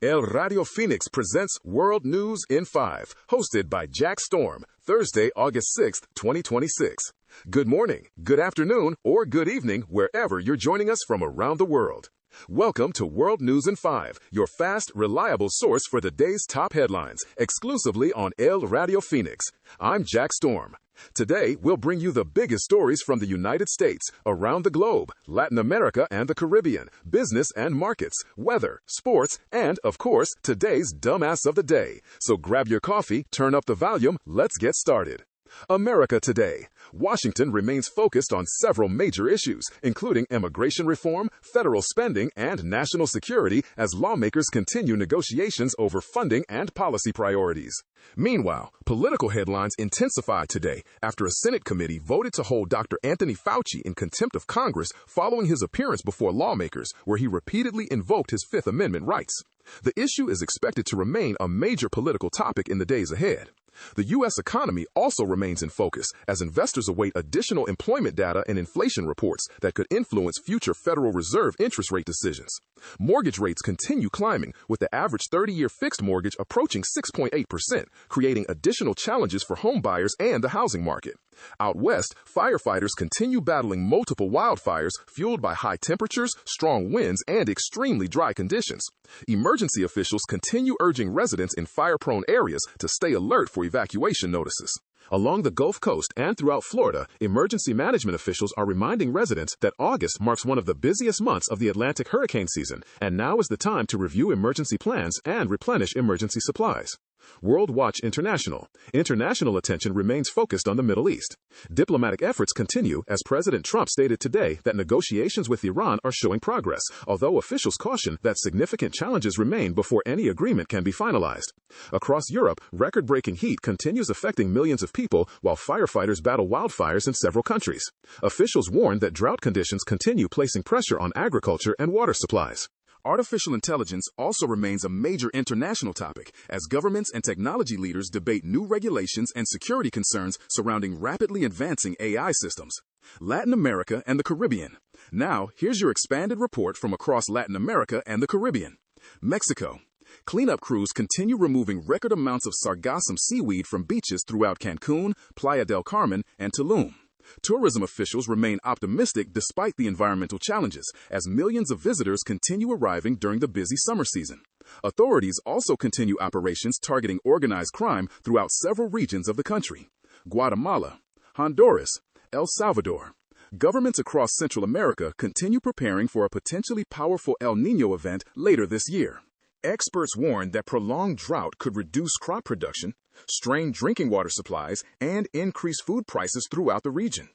El Radio Phoenix presents World News in 5, hosted by Jack Storm, Thursday, August 6th, 2026. Good morning, good afternoon, or good evening, wherever you're joining us from around the world. Welcome to World News in 5, your fast, reliable source for the day's top headlines, exclusively on El Radio Phoenix. I'm Jack Storm. Today, we'll bring you the biggest stories from the United States, around the globe, Latin America and the Caribbean, business and markets, weather, sports, and, of course, today's dumbass of the day. So grab your coffee, turn up the volume, let's get started. America Today. Washington remains focused on several major issues, including immigration reform, federal spending, and national security as lawmakers continue negotiations over funding and policy priorities. Meanwhile, political headlines intensified today after a Senate committee voted to hold Dr. Anthony Fauci in contempt of Congress following his appearance before lawmakers, where he repeatedly invoked his Fifth Amendment rights. The issue is expected to remain a major political topic in the days ahead. The U.S. economy also remains in focus as investors await additional employment data and inflation reports that could influence future Federal Reserve interest rate decisions. Mortgage rates continue climbing, with the average 30-year fixed mortgage approaching 6.8%, creating additional challenges for home buyers and the housing market. Out west, firefighters continue battling multiple wildfires fueled by high temperatures, strong winds, and extremely dry conditions. Emergency officials continue urging residents in fire-prone areas to stay alert for evacuation notices. Along the Gulf Coast and throughout Florida, emergency management officials are reminding residents that August marks one of the busiest months of the Atlantic hurricane season, and now is the time to review emergency plans and replenish emergency supplies. World Watch International. International attention remains focused on the Middle East. Diplomatic efforts continue as President Trump stated today that negotiations with Iran are showing progress, although officials caution that significant challenges remain before any agreement can be finalized. Across Europe, record-breaking heat continues affecting millions of people while firefighters battle wildfires in several countries. Officials warn that drought conditions continue placing pressure on agriculture and water supplies. Artificial intelligence also remains a major international topic as governments and technology leaders debate new regulations and security concerns surrounding rapidly advancing AI systems. Latin America and the Caribbean. Now, here's your expanded report from across Latin America and the Caribbean. Mexico. Cleanup crews continue removing record amounts of sargassum seaweed from beaches throughout Cancun, Playa del Carmen, and Tulum. Tourism officials remain optimistic despite the environmental challenges, as millions of visitors continue arriving during the busy summer season. Authorities also continue operations targeting organized crime throughout several regions of the country. Guatemala, Honduras, El Salvador. Governments across Central America continue preparing for a potentially powerful El Niño event later this year. Experts warn that prolonged drought could reduce crop production, strain drinking water supplies, and increase food prices throughout the region.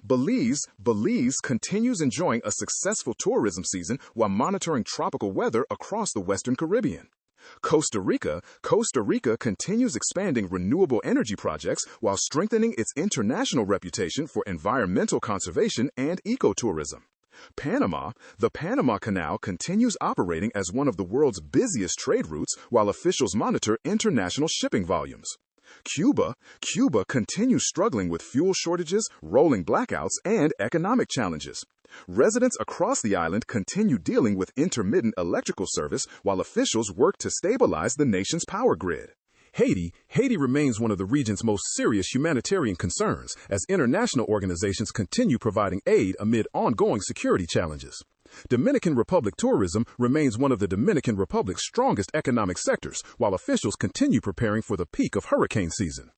Belize continues enjoying a successful tourism season while monitoring tropical weather across the Western Caribbean. Costa Rica continues expanding renewable energy projects while strengthening its international reputation for environmental conservation and ecotourism. Panama. The Panama Canal continues operating as one of the world's busiest trade routes while officials monitor international shipping volumes. Cuba continues struggling with fuel shortages, rolling blackouts, and economic challenges. Residents across the island continue dealing with intermittent electrical service while officials work to stabilize the nation's power grid. Haiti remains one of the region's most serious humanitarian concerns as international organizations continue providing aid amid ongoing security challenges. Dominican Republic tourism remains one of the Dominican Republic's strongest economic sectors, while officials continue preparing for the peak of hurricane season.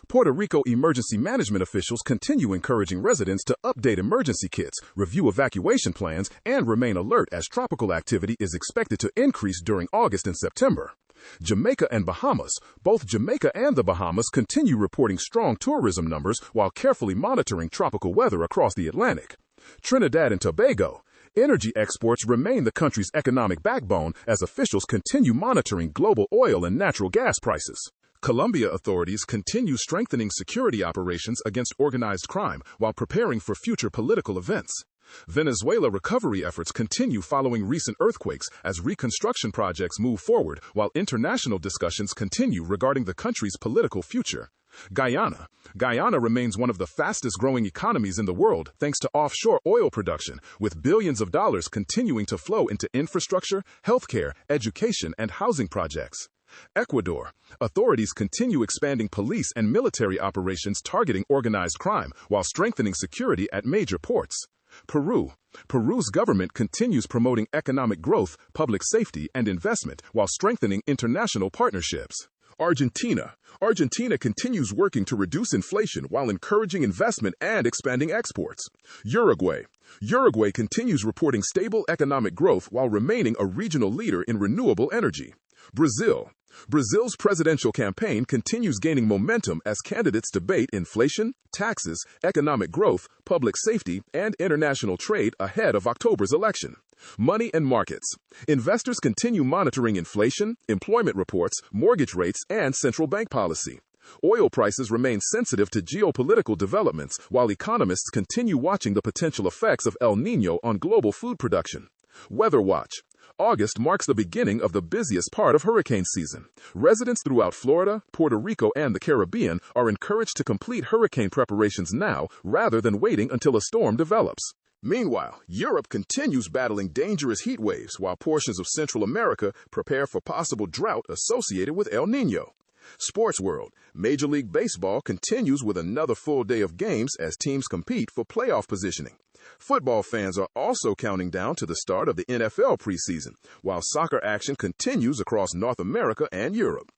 Puerto Rico emergency management officials continue encouraging residents to update emergency kits, review evacuation plans, and remain alert as tropical activity is expected to increase during August and September. Jamaica and Bahamas. Both Jamaica and the Bahamas continue reporting strong tourism numbers while carefully monitoring tropical weather across the Atlantic. Trinidad and Tobago. Energy exports remain the country's economic backbone as officials continue monitoring global oil and natural gas prices. Colombia authorities continue strengthening security operations against organized crime while preparing for future political events. Venezuela recovery efforts continue following recent earthquakes as reconstruction projects move forward while international discussions continue regarding the country's political future. Guyana. Guyana remains one of the fastest-growing economies in the world thanks to offshore oil production, with billions of dollars continuing to flow into infrastructure, healthcare, education, and housing projects. Ecuador. Authorities continue expanding police and military operations targeting organized crime while strengthening security at major ports. Peru. Peru's government continues promoting economic growth, public safety, and investment while strengthening international partnerships. Argentina. Argentina continues working to reduce inflation while encouraging investment and expanding exports. Uruguay. Uruguay continues reporting stable economic growth while remaining a regional leader in renewable energy. Brazil. Brazil's presidential campaign continues gaining momentum as candidates debate inflation, taxes, economic growth, public safety, and international trade ahead of October's election. Money and markets. Investors continue monitoring inflation, employment reports, mortgage rates, and central bank policy. Oil prices remain sensitive to geopolitical developments, while economists continue watching the potential effects of El Niño on global food production. Weather Watch. August marks the beginning of the busiest part of hurricane season. Residents throughout Florida, Puerto Rico, and the Caribbean are encouraged to complete hurricane preparations now rather than waiting until a storm develops. Meanwhile, Europe continues battling dangerous heat waves while portions of Central America prepare for possible drought associated with El Niño. Sports World. Major League Baseball continues with another full day of games as teams compete for playoff positioning. Football fans are also counting down to the start of the NFL preseason, while soccer action continues across North America and Europe.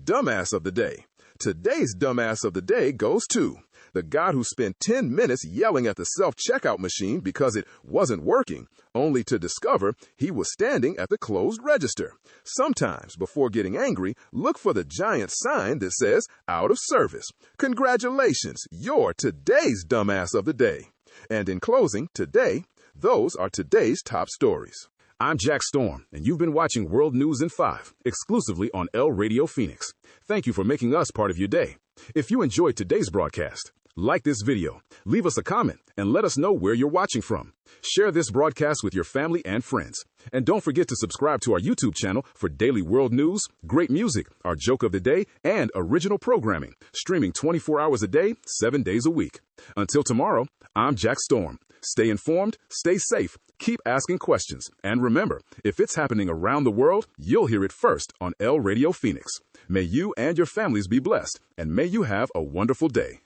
Dumbass of the Day. Today's Dumbass of the Day goes to the guy who spent 10 minutes yelling at the self-checkout machine because it wasn't working, only to discover he was standing at the closed register. Sometimes, before getting angry, look for the giant sign that says, "Out of service." Congratulations, you're today's Dumbass of the Day. And in closing, today, those are today's top stories. I'm Jack Storm, and you've been watching World News in 5, exclusively on L Radio Phoenix. Thank you for making us part of your day. If you enjoyed today's broadcast, like this video, leave us a comment, and let us know where you're watching from. Share this broadcast with your family and friends. And don't forget to subscribe to our YouTube channel for daily world news, great music, our joke of the day, and original programming, streaming 24 hours a day, 7 days a week. Until tomorrow, I'm Jack Storm. Stay informed, stay safe, keep asking questions, and remember, if it's happening around the world, you'll hear it first on L Radio Phoenix. May you and your families be blessed, and may you have a wonderful day.